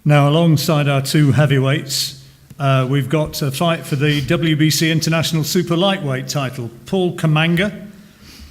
Now, alongside our two heavyweights, we've got a fight for the WBC International Super Lightweight title. Paul Kamanga,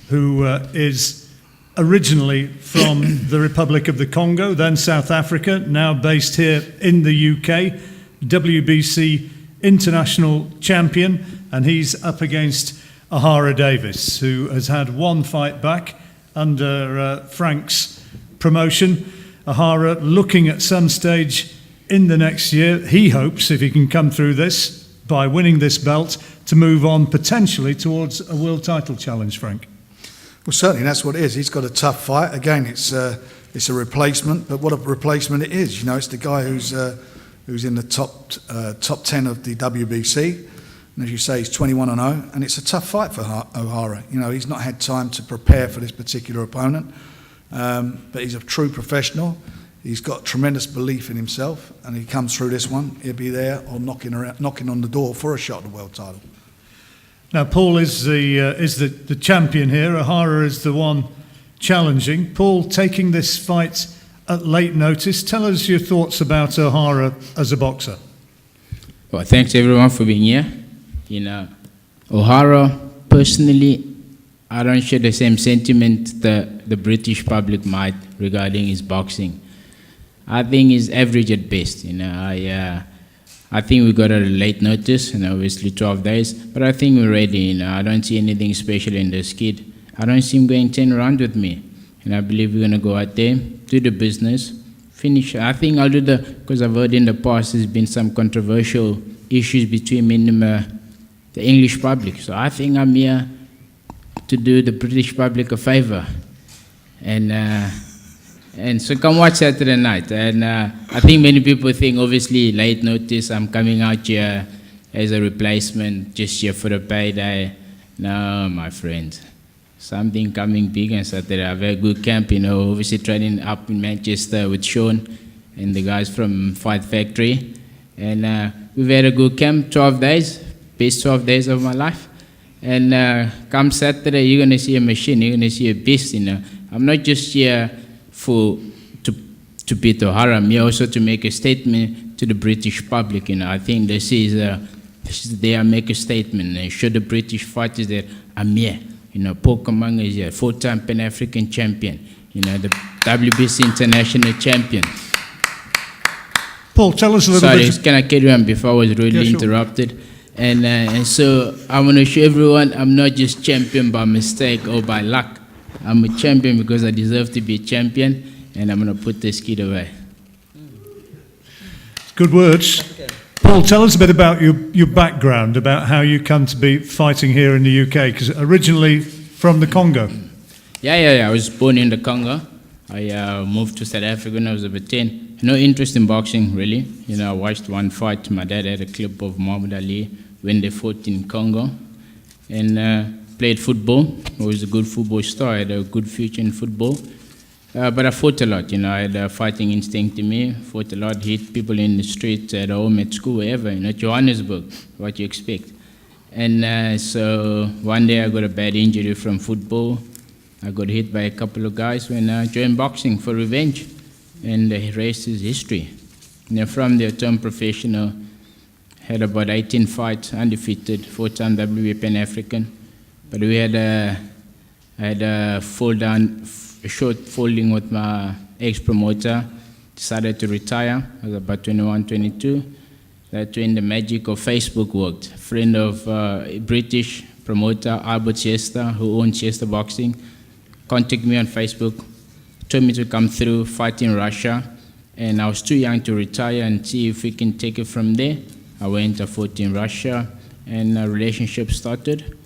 who is originally from the Republic of the Congo, then South Africa, now based here in the UK, WBC International Champion, and he's up against OHARA Davies, who has had one fight back under Frank's promotion. OHARA looking at some stage in the next year, he hopes, if he can come through this, by winning this belt, to move on potentially towards a world title challenge, Frank. Well, certainly that's what it is. He's got a tough fight. Again, it's a replacement, but what a replacement it is. You know, it's the guy who's in the top 10 of the WBC. And as you say, he's 21-0, and it's a tough fight for OHARA. You know, he's not had time to prepare for this particular opponent, but he's a true professional. He's got tremendous belief in himself, and he comes through this one, he'll be there or knocking on the door for a shot at the world title. Now, Paul is the champion here. OHARA is the one challenging. Paul, taking this fight at late notice, tell us your thoughts about OHARA as a boxer. Well, thanks everyone for being here. You know, OHARA, personally, I don't share the same sentiment that the British public might regarding his boxing. I think he's average at best. You know, I think we got a late notice, and obviously 12 days, but I think we're ready. You know, I don't see anything special in this kid. I don't see him going 10 rounds with me, and I believe we're going to go out there, do the business, finish. I think I'll do because I've heard in the past there's been some controversial issues between me and the English public. So I think I'm here to do the British public a favor. And so come watch Saturday night. And I think many people think, obviously, late notice, I'm coming out here as a replacement, just here for the payday. No, my friend. Something coming big on Saturday. I have a good camp, you know, obviously training up in Manchester with Sean and the guys from Fight Factory. And we've had a good camp, 12 days, best 12 days of my life. And come Saturday, you're going to see a machine, you're going to see a beast, you know. I'm not just here to beat OHARA, I'm here also to make a statement to the British public, you know. I think this is there, make a statement and show the British fighters that I'm here. You know, Paul Kamanga is here, 4-time Pan-African champion, you know, the WBC international champion. Paul, tell us a little bit. Sorry, can I carry on before I was rudely interrupted? And so I want to show everyone I'm not just champion by mistake or by luck. I'm a champion because I deserve to be a champion, and I'm going to put this kid away. Good words. Okay. Paul, tell us a bit about your background, about how you come to be fighting here in the UK, because originally from the Congo. Yeah. I was born in the Congo. I moved to South Africa when I was about 10. No interest in boxing, really. You know, I watched one fight. My dad had a clip of Muhammad Ali when they fought in Congo. And played football. I was a good football star. I had a good future in football. But I fought a lot, you know. I had a fighting instinct in me. Fought a lot, hit people in the street, at home, at school, wherever. You know, Johannesburg, what you expect. And so one day I got a bad injury from football. I got hit by a couple of guys when I joined boxing for revenge. And the rest is history. You know, from there, turned professional. Had about 18 fights, undefeated, 4-time WBA Pan-African. But we had I had a short folding with my ex-promoter. Decided to retire. I was about 21, 22. That's when the magic of Facebook worked. A friend of a British promoter, Albert Chester, who owns Chester Boxing, contacted me on Facebook, told me to come through, fight in Russia. And I was too young to retire and see if we can take it from there. I went, I fought in Russia, and a relationship started.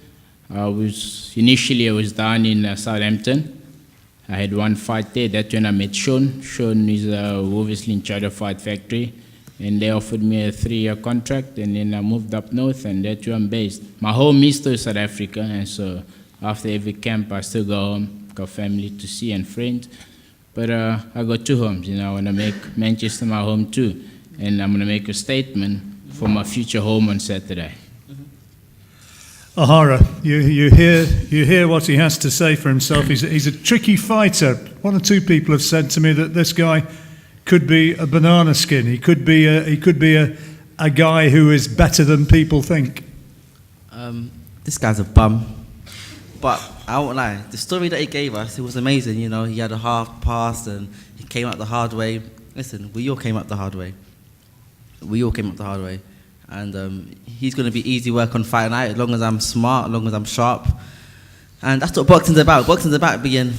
Initially I was down in Southampton. I had one fight there. That's when I met Sean. Sean is obviously in charge of Fight Factory, and they offered me a 3-year contract, and then I moved up north, and that's where I'm based. My home is still South Africa, and so after every camp I still go home, got family to see and friends. But I got 2 homes, you know. I want to make Manchester my home too, and I'm going to make a statement for my future home on Saturday. OHARA, you hear what he has to say for himself. He's a tricky fighter. 1 or 2 people have said to me that this guy could be a banana skin. He could be a guy who is better than people think. This guy's a bum. But I won't lie, the story that he gave us, it was amazing. You know, he had a half past and he came up the hard way. Listen, we all came up the hard way. We all came up the hard way. And he's going to be easy work on fight night as long as I'm smart, as long as I'm sharp. And that's what boxing's about. Boxing's about being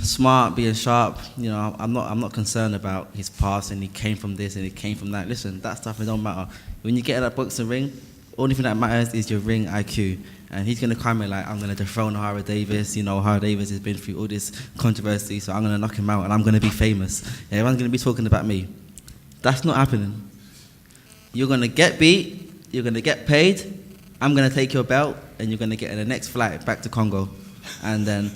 smart, being sharp. You know, I'm not concerned about his past and he came from this and he came from that. Listen, that stuff, it don't matter. When you get in that boxing ring, only thing that matters is your ring IQ. And he's going to come in like, I'm going to dethrone OHARA Davies. You know, OHARA Davies has been through all this controversy, so I'm going to knock him out and I'm going to be famous. And everyone's going to be talking about me. That's not happening. You're going to get beat, you're going to get paid, I'm going to take your belt, and you're going to get in the next flight back to Congo. And then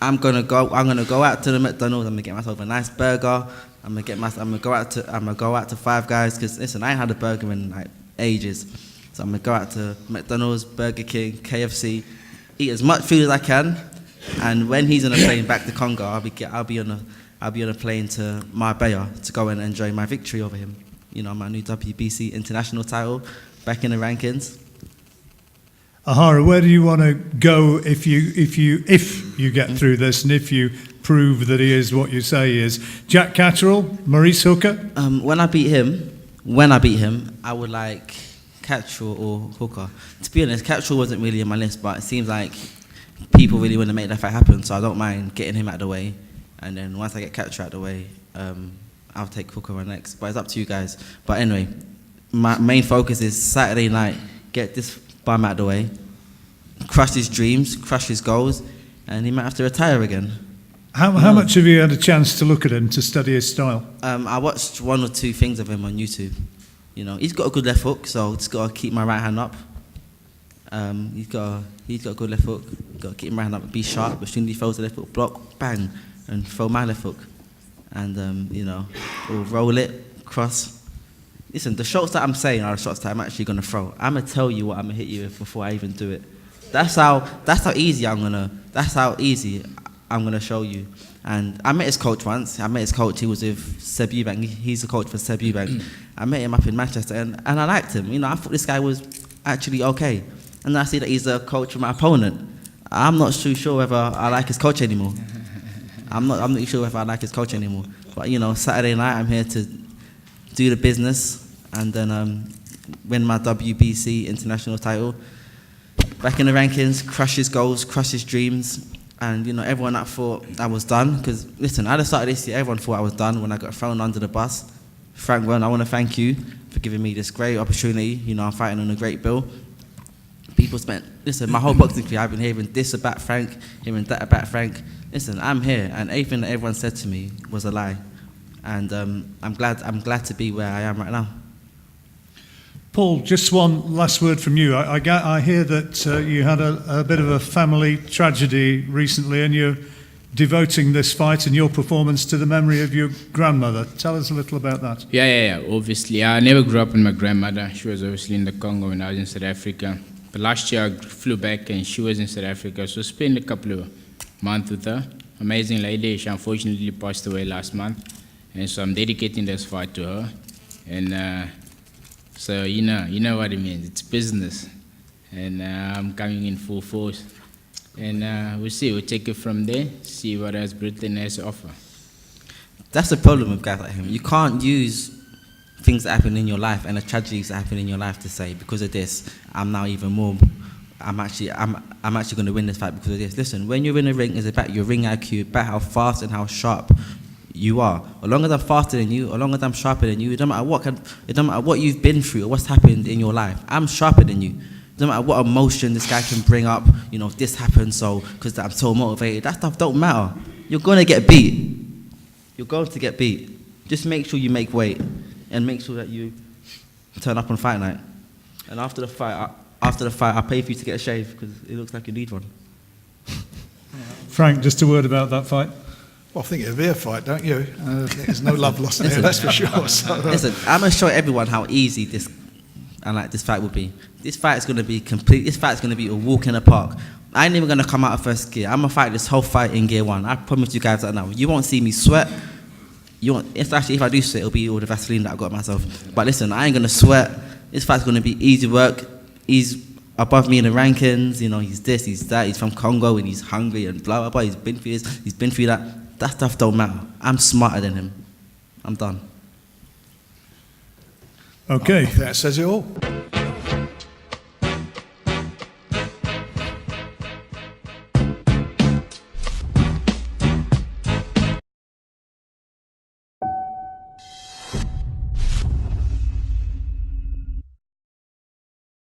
I'm going to go out to the McDonald's, I'm going to get myself a nice burger, I'm going to go out to Five Guys, because listen, I ain't had a burger in like ages. So I'm going to go out to McDonald's, Burger King, KFC, eat as much food as I can, and when he's on a plane back to Congo, I'll be on a plane to Marbella to go and enjoy my victory over him. You know, my new WBC international title, back in the rankings. OHARA, where do you want to go if you get through this and if you prove that he is what you say he is? Jack Catterall, Maurice Hooker? When I beat him, I would like Catterall or Hooker. To be honest, Catterall wasn't really on my list, but it seems like people really want to make that fight happen, so I don't mind getting him out of the way. And then once I get Catterall out of the way, I'll take Hooker on next. But it's up to you guys. But anyway, my main focus is Saturday night, get this bum out of the way, crush his dreams, crush his goals, and he might have to retire again. How much have you had a chance to look at him, to study his style? I watched one or two things of him on YouTube. You know, he's got a good left hook, so just got to keep my right hand up. He's got a good left hook. Got to keep my right hand up and be sharp. As soon as he throws the left hook, block, bang, and throw my left hook. And, you know, we'll roll it, cross. Listen, the shots that I'm saying are the shots that I'm actually going to throw. I'm going to tell you what I'm going to hit you with before I even do it. That's how easy I'm going to show you. And I met his coach once. He was with Seb Eubank. He's the coach for Seb Eubank. I met him up in Manchester, and I liked him. You know, I thought this guy was actually okay. And I see that he's a coach for my opponent. I'm not too sure whether I like his coach anymore. I'm not sure if I like his coach anymore. But, you know, Saturday night I'm here to do the business and then win my WBC international title. Back in the rankings, crush his goals, crush his dreams. And, you know, everyone that thought I was done, because, listen, at the start of this year, everyone thought I was done when I got thrown under the bus. Frank, I want to thank you for giving me this great opportunity. You know, I'm fighting on a great bill. People listen, my whole boxing career, I've been hearing this about Frank, hearing that about Frank. Listen, I'm here, and everything that everyone said to me was a lie. And I'm glad to be where I am right now. Paul, just one last word from you. I hear that you had a bit of a family tragedy recently, and you're devoting this fight and your performance to the memory of your grandmother. Tell us a little about that. Yeah. Obviously, I never grew up with my grandmother. She was obviously in the Congo when I was in South Africa. But last year, I flew back, and she was in South Africa, so I spent a couple of months with her. Amazing lady. She unfortunately passed away last month. And so I'm dedicating this fight to her. And so you know what it means. It's business. And I'm coming in full force. And we'll see. We'll take it from there, see what else Britain has to offer. That's the problem with guys like him. You can't use things that happen in your life and the tragedies that happen in your life to say, because of this, I'm now even more. I'm actually going to win this fight because of this. Listen, when you're in a ring, it's about your ring IQ, about how fast and how sharp you are. As long as I'm faster than you, as long as I'm sharper than you, it doesn't matter what you've been through or what's happened in your life. I'm sharper than you. It doesn't matter what emotion this guy can bring up. You know, if this happened, so because I'm so motivated, that stuff don't matter. You're going to get beat. You're going to get beat. Just make sure you make weight and make sure that you turn up on fight night. And after the fight, I'll pay for you to get a shave because it looks like you need one. Frank, just a word about that fight. Well, I think it'll be a fight, don't you? There's no love lost there, that's for sure. So, listen, I'm going to show everyone how easy this fight will be. This fight is going to be complete. This fight is going to be a walk in the park. I ain't even going to come out of first gear. I'm going to fight this whole fight in gear one. I promise you guys that now. You won't see me sweat. if I do sweat, it'll be all the Vaseline that I got myself. But listen, I ain't gonna sweat. This fight's gonna be easy work. He's above me in the rankings. You know, he's this, he's that. He's from Congo and he's hungry and blah blah blah. He's been through this, he's been through that. That stuff don't matter. I'm smarter than him. I'm done. Okay. That says it all.